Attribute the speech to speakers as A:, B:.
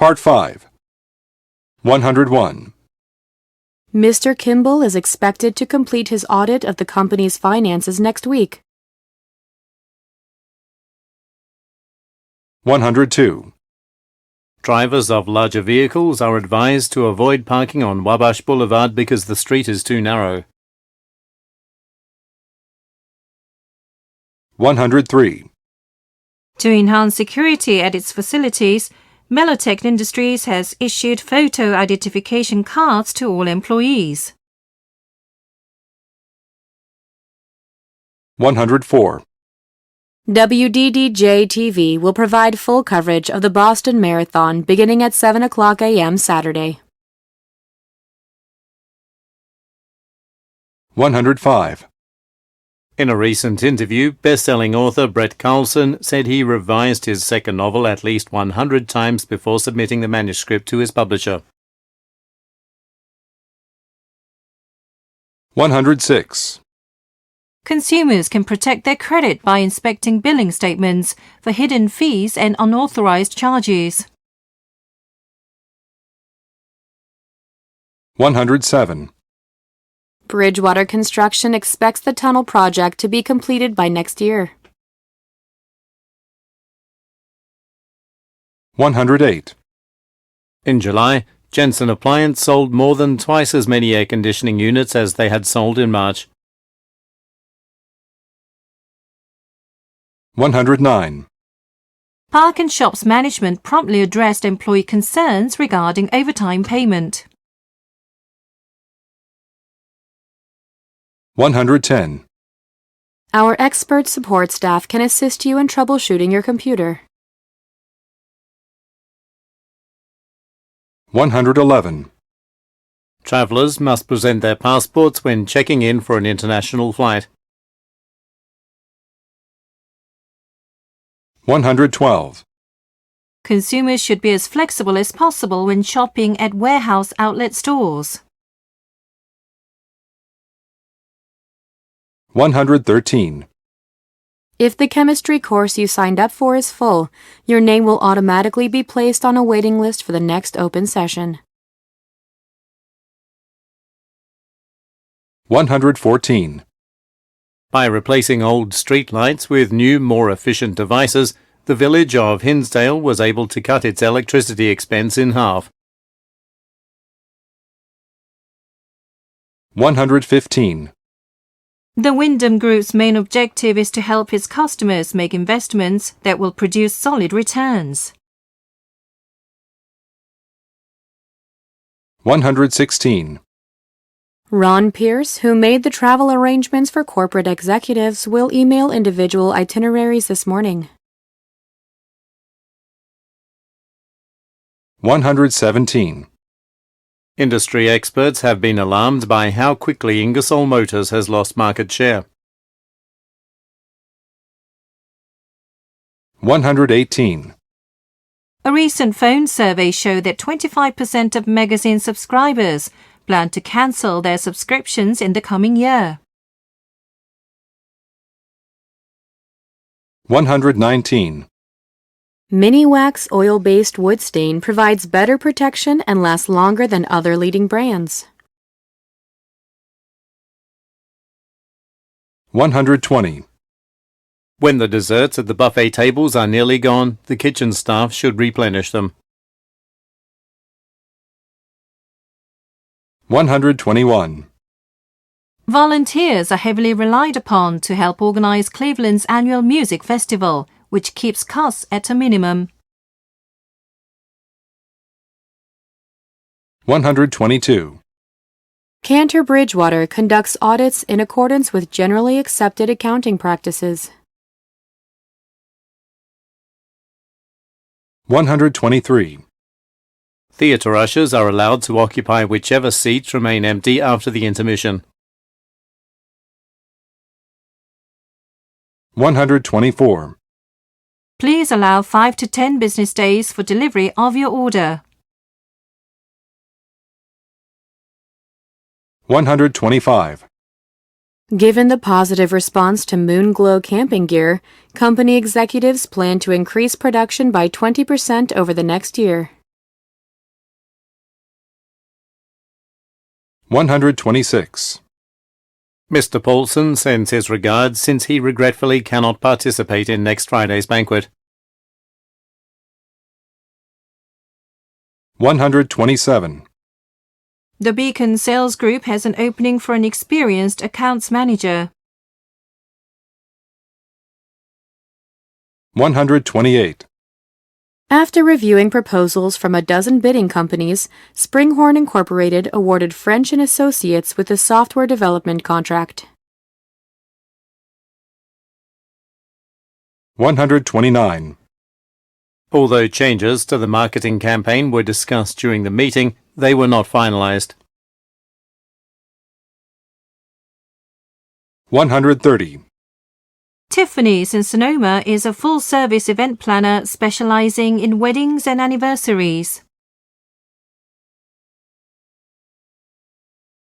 A: Part 5. 101.
B: Mr. Kimball is expected to complete his audit of the company's finances next week.
A: 102.
C: Drivers of larger vehicles are advised to avoid parking on Wabash Boulevard because the street is too narrow.
A: 103.
D: To enhance security at its facilities, Mellotech Industries has issued photo identification cards to all employees.
A: 104.
B: WDDJ-TV will provide full coverage of the Boston Marathon beginning at 7 o'clock a.m. Saturday.
A: 105.
C: In a recent interview, best-selling author Brett Carlson said he revised his second novel at least 100 times before submitting the manuscript to his publisher.
A: 106.
D: Consumers can protect their credit by inspecting billing statements for hidden fees and unauthorized charges.
A: 107.
B: Bridgewater Construction expects the tunnel project to be completed by next year.
A: 108.
C: In July, Jensen Appliance sold more than twice as many air conditioning units as they had sold in March.
A: 109.
D: Park and Shop's management promptly addressed employee concerns regarding overtime payment.
A: 110.
B: Our expert support staff can assist you in troubleshooting your computer.
A: 111.
C: Travelers must present their passports when checking in for an international flight.
A: 112.
D: Consumers should be as flexible as possible when shopping at warehouse outlet stores.
A: 113.
B: If the chemistry course you signed up for is full, your name will automatically be placed on a waiting list for the next open session.
A: 114.
C: By replacing old streetlights with new, more efficient devices, the village of Hinsdale was able to cut its electricity expense in half.
A: 115.
D: The Wyndham Group's main objective is to help its customers make investments that will produce solid returns.
A: 116.
B: Ron Pierce, who made the travel arrangements for corporate executives, will email individual itineraries this morning.
A: 117.
C: Industry experts have been alarmed by how quickly Ingersoll Motors has lost market share.
A: 118.
D: A recent phone survey showed that 25% of magazine subscribers plan to cancel their subscriptions in the coming year.
A: 119.
B: Mini Wax oil-based wood stain provides better protection and lasts longer than other leading brands.
A: 120.
C: When the desserts at the buffet tables are nearly gone, the kitchen staff should replenish them.
A: 121.
D: Volunteers are heavily relied upon to help organize Cleveland's annual music festival, which keeps costs at a minimum.
A: 122.
B: Cantor Bridgewater conducts audits in accordance with generally accepted accounting practices.
A: 123.
C: Theatre ushers are allowed to occupy whichever seats remain empty after the intermission.
A: 124.
D: Please allow 5 to 10 business days for delivery of your order.
A: 125.
B: Given the positive response to Moonglow camping gear, company executives plan to increase production by 20% over the next year.
A: 126.
C: Mr. Paulson sends his regards since he regretfully cannot participate in next Friday's banquet.
A: 127.
D: The Beacon Sales Group has an opening for an experienced accounts manager.
A: 128.
B: After reviewing proposals from a dozen bidding companies, Springhorn Incorporated awarded French & Associates with a software development contract.
A: 129.
C: Although changes to the marketing campaign were discussed during the meeting, they were not finalized.
A: 130.
D: Tiffany's in Sonoma is a full-service event planner specializing in weddings and anniversaries.